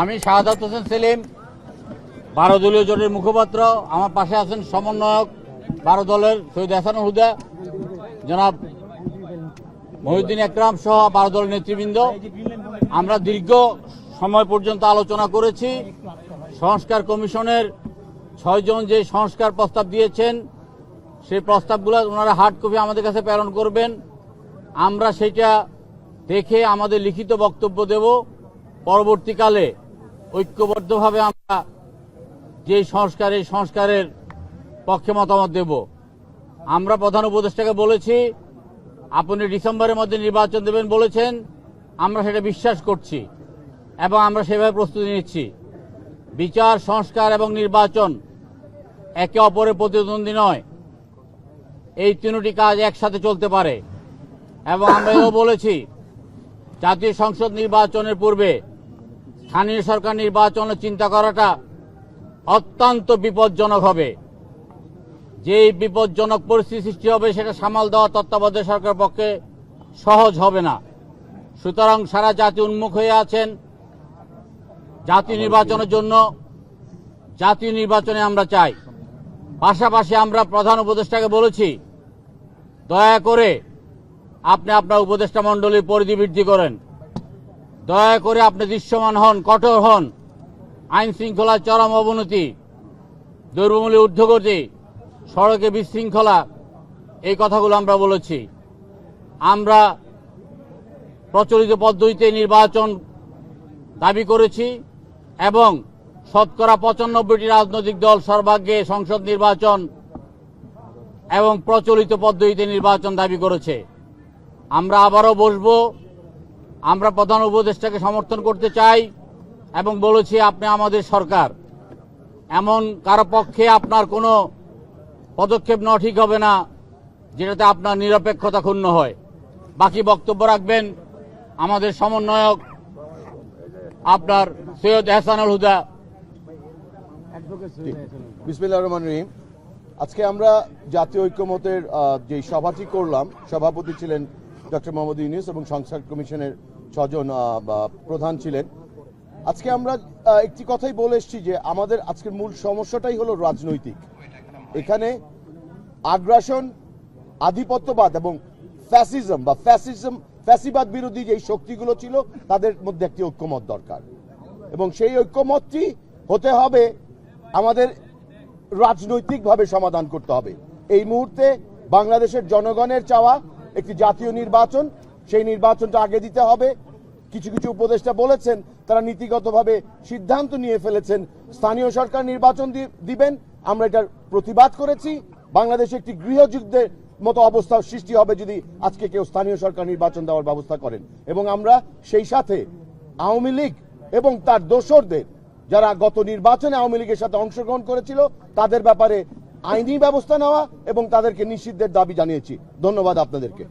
আমি শাহাদাত হোসেন সেলিম, 12 দলীয় জোটের মুখপাত্র। আমার পাশে আছেন সমন্বয়ক 12 দলের সৈয়দ হাসানুল হুদা, জনাব মহিউদ্দিন একরাম সহ 12 দলের নেতৃবৃন্দ। আমরা দীর্ঘ সময় পর্যন্ত আলোচনা করেছি। সংস্কার কমিশনের 6 জন যে সংস্কার প্রস্তাব দিয়েছেন, সেই প্রস্তাবগুলো ওনারা হার্ড কপি আমাদের কাছে প্রেরণ করবেন। আমরা সেটা দেখে আমাদের লিখিত বক্তব্য দেব। পরবর্তীকালে ঐক্যবদ্ধভাবে আমরা যে সংস্কারের পক্ষে মতামত দেব। আমরা প্রধান উপদেষ্টাকে বলেছি, আপনি ডিসেম্বরের মধ্যে নির্বাচন দেবেন বলেছেন। আমরা সেটা বিশ্বাস করছি এবং আমরা সেভাবে প্রস্তুতি নিচ্ছি। বিচার, সংস্কার এবং নির্বাচন একে অপরের প্রতিদ্বন্দ্বী নয়। এই তিনটি কাজ একসাথে চলতে পারে। এবং আমরা এও বলেছি, জাতীয় সংসদ নির্বাচনের পূর্বে স্থানীয় সরকার নির্বাচনের চিন্তা করাটা অত্যন্ত বিপজ্জনক হবে। যেই বিপজ্জনক পরিস্থিতি সৃষ্টি হবে, সেটা সামাল দেওয়া তত্ত্বাবধায়ক সরকারের পক্ষে সহজ হবে না। সুতরাং সারা জাতি উন্মুখ হয়ে আছেন জাতীয় নির্বাচনের জন্য। জাতীয় নির্বাচনে আমরা চাই। পাশাপাশি আমরা প্রধান উপদেষ্টাকে বলেছি, দয়া করে আপনি আপনার উপদেষ্টা মণ্ডলীর পরিধি বৃদ্ধি করেন। দয়া করে আপনি দৃশ্যমান হন, কঠোর হন। আইন শৃঙ্খলার চরম অবনতি, দ্রব্যমূল্যের ঊর্ধ্বগতি, সড়কে বিশৃঙ্খলা, এই কথাগুলো আমরা বলেছি। আমরা প্রচলিত পদ্ধতিতে নির্বাচন দাবি করেছি এবং শতকরা 95টি রাজনৈতিক দল সর্বাগ্রে সংসদ নির্বাচন এবং প্রচলিত পদ্ধতিতে নির্বাচন দাবি করেছে। আমরা আবারও বসব। আমরা প্রধান উপদেষ্টাকে সমর্থন করতে চাই এবং বলেছি, আপনি আমাদের সরকার, এমন কারো পক্ষে আপনার কোনো পদক্ষেপ নেওয়া ঠিক হবে না যেটাতে আপনার নিরপেক্ষতা ক্ষুণ্ণ হয়। বাকি বক্তব্য রাখবেন আমাদের সমন্বয়ক আপনার সৈয়দ হাসানুল হুদা। বিসমিল্লাহির রহমানির রহিম। আজকে আমরা জাতীয় ঐক্যমতের যে সভাটি করলাম, সভাপতি ছিলেন ডক্টর মোহাম্মদ ইউনূস এবং সংস্কার কমিশনের 6 জন প্রধান ছিলেন। আজকে আমরা একটি কথাই বলে এসেছি যে আমাদের আজকের মূল সমস্যাটাই হলো রাজনৈতিক। এখানে আগ্রাসন, আধিপত্যবাদ এবং ফ্যাসিবাদ বিরোধী যে শক্তিগুলো ছিল, তাদের মধ্যে একটি ঐক্যমত দরকার এবং সেই ঐক্যমতটি হতে হবে আমাদের রাজনৈতিকভাবে সমাধান করতে হবে। এই মুহূর্তে বাংলাদেশের জনগণের চাওয়া একটি জাতীয় নির্বাচন, সেই নির্বাচনটা আগে দিতে হবে। কিছু কিছু উপদেষ্টা বলেছেন তারা নীতিগতভাবে সিদ্ধান্ত নিয়ে ফেলেছেন স্থানীয় সরকার নির্বাচন দিবেন। আমরা এটার প্রতিবাদ করেছি। বাংলাদেশে একটি গৃহযুদ্ধের মতো অবস্থা সৃষ্টি হবে যদি আজকে কেউ স্থানীয় সরকার নির্বাচন দেওয়ার ব্যবস্থা করেন। এবং আমরা সেই সাথে আওয়ামী লীগ এবং তার দোসরদের, যারা গত নির্বাচনে আওয়ামী লীগের সাথে অংশগ্রহণ করেছিল, তাদের ব্যাপারে আইনি ব্যবস্থা নেওয়া এবং তাদেরকে নিষিদ্ধের দাবি জানিয়েছি। ধন্যবাদ আপনাদেরকে।